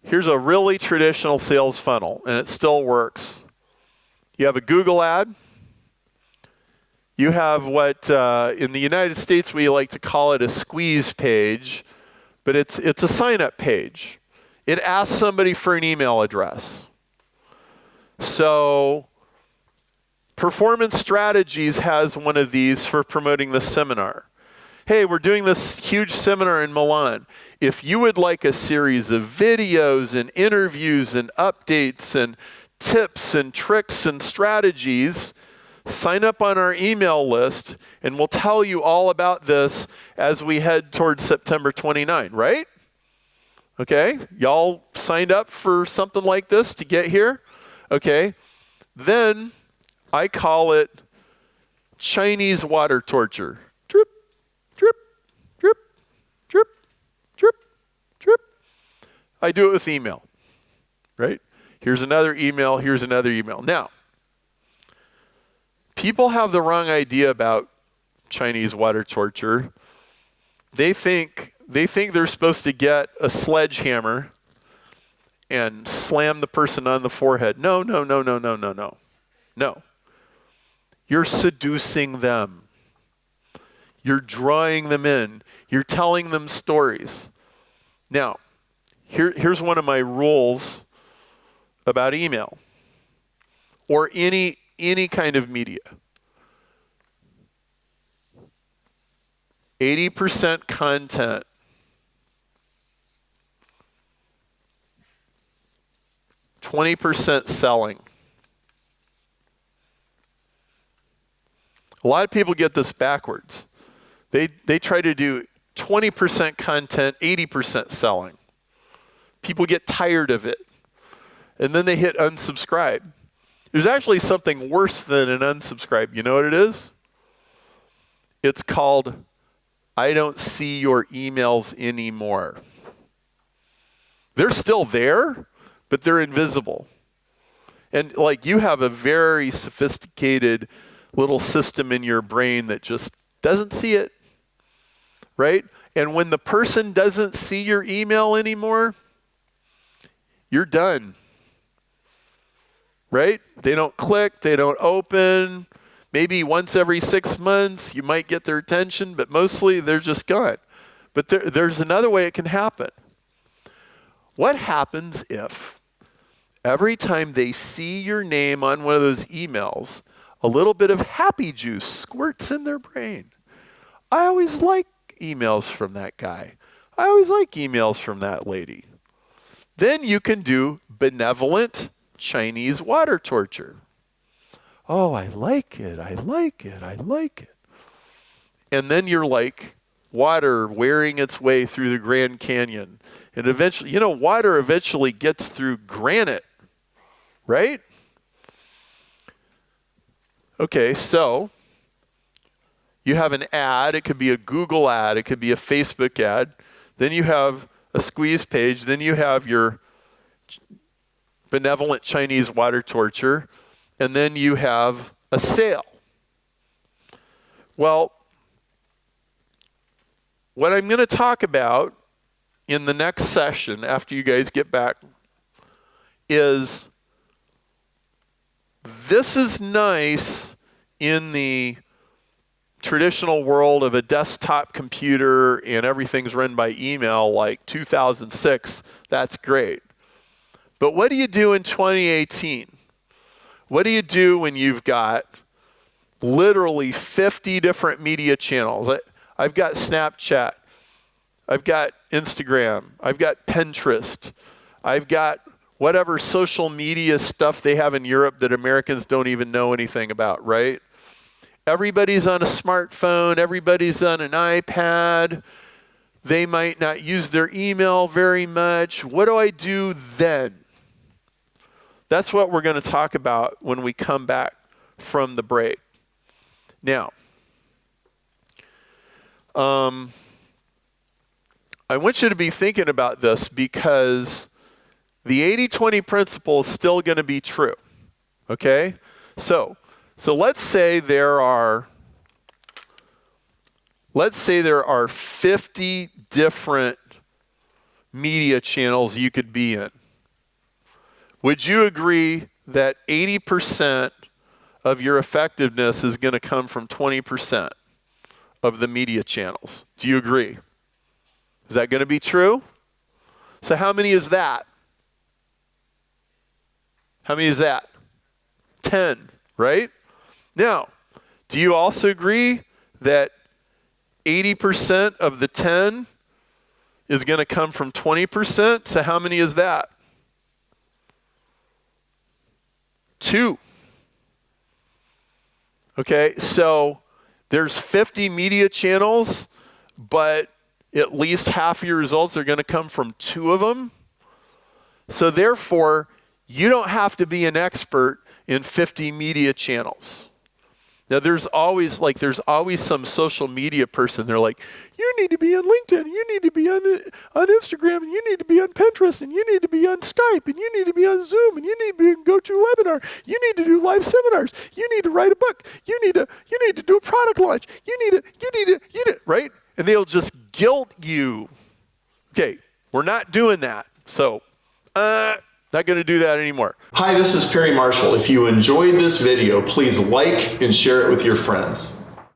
Here's a really traditional sales funnel, and it still works. You have a Google ad. You have what in the United States we like to call it a squeeze page, but it's a sign-up page. It asks somebody for an email address. So Performance Strategies has one of these for promoting the seminar. Hey, we're doing this huge seminar in Milan. If you would like a series of videos and interviews and updates and tips and tricks and strategies, sign up on our email list and we'll tell you all about this as we head towards September 29, right? Okay, y'all signed up for something like this to get here? Okay, then I call it Chinese water torture. Drip, drip, drip, drip, drip, drip. I do it with email, right? Here's another email, here's another email. Now, people have the wrong idea about Chinese water torture. They think they're supposed to get a sledgehammer and slam the person on the forehead. No. No. You're seducing them. You're drawing them in. You're telling them stories. Now, here's one of my rules about email or any kind of media. 80% content, 20% selling. A lot of people get this backwards. They try to do 20% content, 80% selling. People get tired of it. And then they hit unsubscribe. There's actually something worse than an unsubscribe. You know what it is? It's called, I don't see your emails anymore. They're still there, but they're invisible. And like you have a very sophisticated little system in your brain that just doesn't see it, right? And when the person doesn't see your email anymore, you're done. Right? They don't click, they don't open. Maybe once every 6 months you might get their attention, but mostly they're just gone. But there's another way it can happen. What happens if every time they see your name on one of those emails, a little bit of happy juice squirts in their brain? I always like emails from that guy. I always like emails from that lady. Then you can do benevolent Chinese water torture. Oh, I like it. And then you're like water wearing its way through the Grand Canyon. And eventually, water eventually gets through granite, right? Okay, so you have an ad. It could be a Google ad. It could be a Facebook ad. Then you have a squeeze page. Then you have your benevolent Chinese water torture, and then you have a sale. Well, what I'm going to talk about in the next session after you guys get back is this is nice in the traditional world of a desktop computer and everything's run by email like 2006. That's great. But what do you do in 2018? What do you do when you've got literally 50 different media channels? I've got Snapchat. I've got Instagram. I've got Pinterest. I've got whatever social media stuff they have in Europe that Americans don't even know anything about, right? Everybody's on a smartphone. Everybody's on an iPad. They might not use their email very much. What do I do then? That's what we're going to talk about when we come back from the break. Now, I want you to be thinking about this because the 80-20 principle is still going to be true. Okay? So let's say there are 50 different media channels you could be in. Would you agree that 80% of your effectiveness is going to come from 20% of the media channels? Do you agree? Is that going to be true? So how many is that? How many is that? 10, right? Now, do you also agree that 80% of the 10 is going to come from 20%? So how many is that? 2. Okay, so there's 50 media channels, but at least half of your results are going to come from 2 of them. So therefore, you don't have to be an expert in 50 media channels. Now there's always some social media person. They're like, you need to be on LinkedIn, you need to be on Instagram, and you need to be on Pinterest, and you need to be on Skype, and you need to be on Zoom, and you need to be on GoToWebinar, you need to do live seminars, you need to write a book, you need to do a product launch, you need to, right? And they'll just guilt you. Okay, we're not doing that. So, not going to do that anymore. Hi, this is Perry Marshall. If you enjoyed this video, please like and share it with your friends.